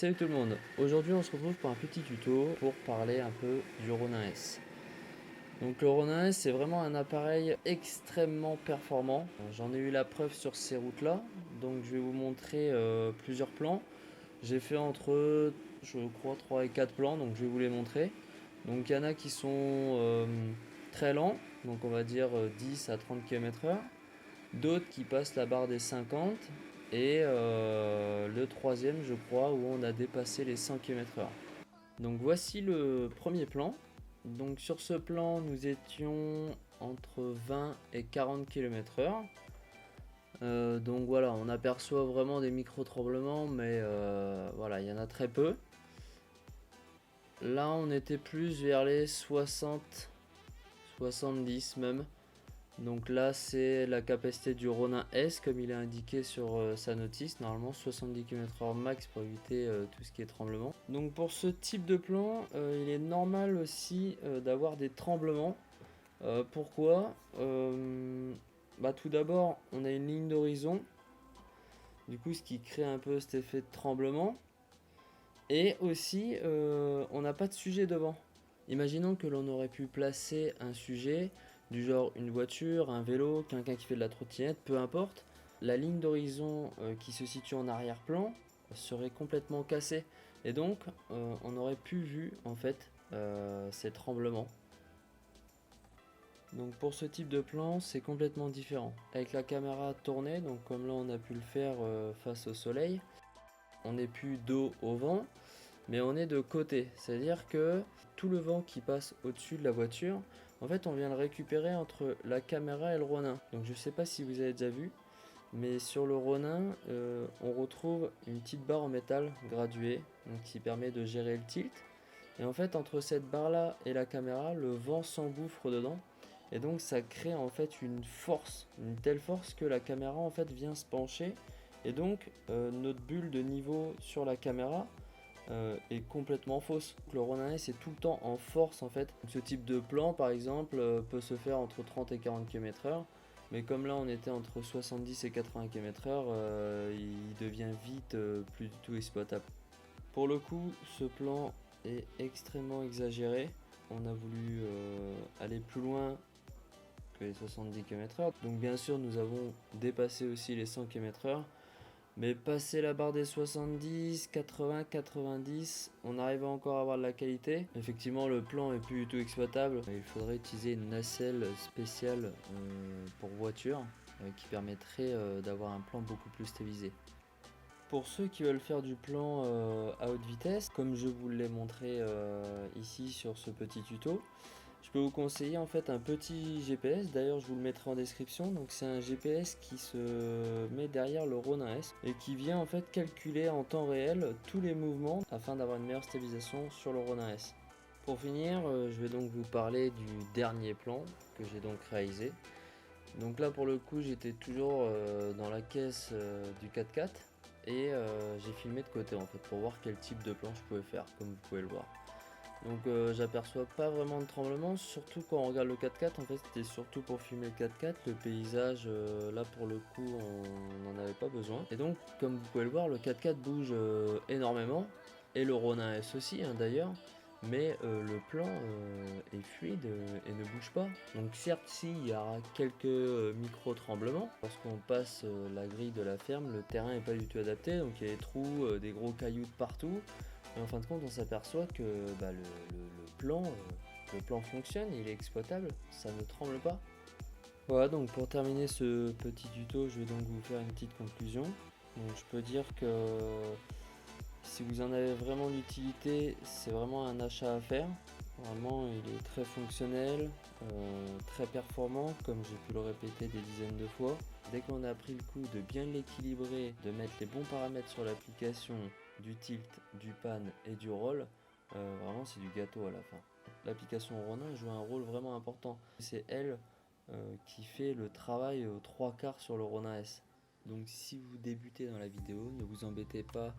Salut tout le monde, aujourd'hui on se retrouve pour un petit tuto pour parler un peu du Ronin S. Donc le Ronin S c'est vraiment un appareil extrêmement performant. J'en ai eu la preuve sur ces routes là, donc je vais vous montrer plusieurs plans. J'ai fait entre je crois 3 et 4 plans, donc je vais vous les montrer. Donc il y en a qui sont très lents, donc on va dire 10 à 30 km/h. D'autres qui passent la barre des 50 et le troisième je crois où on a dépassé les 100 km/h. Donc voici le premier plan. Donc sur ce plan nous étions entre 20 et 40 km/h. Donc voilà, on aperçoit vraiment des micro tremblements, mais voilà, il y en a très peu. Là on était plus vers les 60, 70 même. Donc là c'est la capacité du Ronin S comme il est indiqué sur sa notice, normalement 70 km/h max pour éviter tout ce qui est tremblement. Donc pour ce type de plan il est normal aussi d'avoir des tremblements. Pourquoi tout d'abord on a une ligne d'horizon, du coup ce qui crée un peu cet effet de tremblement. Et aussi on n'a pas de sujet devant. Imaginons que l'on aurait pu placer un sujet du genre une voiture, un vélo, quelqu'un qui fait de la trottinette, peu importe. La ligne d'horizon qui se situe en arrière-plan serait complètement cassée. Et donc on aurait pu vu en fait ces tremblements. Donc pour ce type de plan c'est complètement différent. Avec la caméra tournée, donc comme là on a pu le faire face au soleil, on n'est plus dos au vent, mais on est de côté, c'est à dire que tout le vent qui passe au-dessus de la voiture, en fait on vient le récupérer entre la caméra et le Ronin. Donc je sais pas si vous avez déjà vu, mais sur le Ronin on retrouve une petite barre en métal graduée, donc qui permet de gérer le tilt. Et en fait entre cette barre là et la caméra, le vent s'engouffre dedans, et donc ça crée en fait une force, une telle force que la caméra en fait vient se pencher, et donc notre bulle de niveau sur la caméra est complètement fausse. Le Ronin S est tout le temps en force en fait. Ce type de plan par exemple peut se faire entre 30 et 40 km/h, mais comme là on était entre 70 et 80 km/h, il devient vite plus du tout exploitable. Pour le coup ce plan est extrêmement exagéré. On a voulu aller plus loin que les 70 km/h, donc bien sûr nous avons dépassé aussi les 100 km/h. Mais passer la barre des 70, 80, 90, on arrive encore à avoir de la qualité. Effectivement, le plan est plus du tout exploitable. Il faudrait utiliser une nacelle spéciale pour voiture qui permettrait d'avoir un plan beaucoup plus stabilisé. Pour ceux qui veulent faire du plan à haute vitesse, comme je vous l'ai montré ici sur ce petit tuto, je peux vous conseiller en fait un petit GPS, d'ailleurs je vous le mettrai en description. Donc c'est un GPS qui se met derrière le Ronin S et qui vient en fait calculer en temps réel tous les mouvements afin d'avoir une meilleure stabilisation sur le Ronin S. Pour finir, je vais donc vous parler du dernier plan que j'ai donc réalisé. Donc là pour le coup j'étais toujours dans la caisse du 4x4 et j'ai filmé de côté en fait pour voir quel type de plan je pouvais faire, comme vous pouvez le voir. Donc j'aperçois pas vraiment de tremblement, surtout quand on regarde le 4x4. En fait c'était surtout pour filmer le 4x4, le paysage là pour le coup on n'en avait pas besoin. Et donc comme vous pouvez le voir, le 4x4 bouge énormément, et le Ronin S aussi d'ailleurs, mais le plan est fluide et ne bouge pas. Donc certes si il y aura quelques micro tremblements, lorsqu'on passe la grille de la ferme, le terrain n'est pas du tout adapté, donc il y a des trous, des gros cailloux de partout. Et en fin de compte, on s'aperçoit que le plan fonctionne, il est exploitable, ça ne tremble pas. Voilà, donc pour terminer ce petit tuto, je vais donc vous faire une petite conclusion. Donc je peux dire que si vous en avez vraiment l'utilité, c'est vraiment un achat à faire. Vraiment, il est très fonctionnel, très performant, comme j'ai pu le répéter des dizaines de fois. Dès qu'on a pris le coup de bien l'équilibrer, de mettre les bons paramètres sur l'application, du tilt, du pan et du roll, vraiment c'est du gâteau à la fin. L'application Ronin joue un rôle vraiment important. C'est elle qui fait le travail aux 3/4 sur le Ronin S. Donc si vous débutez dans la vidéo, ne vous embêtez pas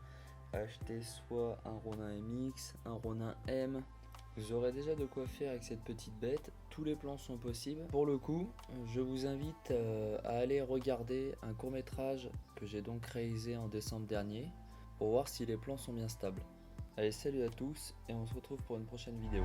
à acheter soit un Ronin MX, un Ronin M. Vous aurez déjà de quoi faire avec cette petite bête, tous les plans sont possibles. Pour le coup, je vous invite à aller regarder un court métrage que j'ai donc réalisé en décembre dernier, pour voir si les plans sont bien stables. Allez, salut à tous et on se retrouve pour une prochaine vidéo.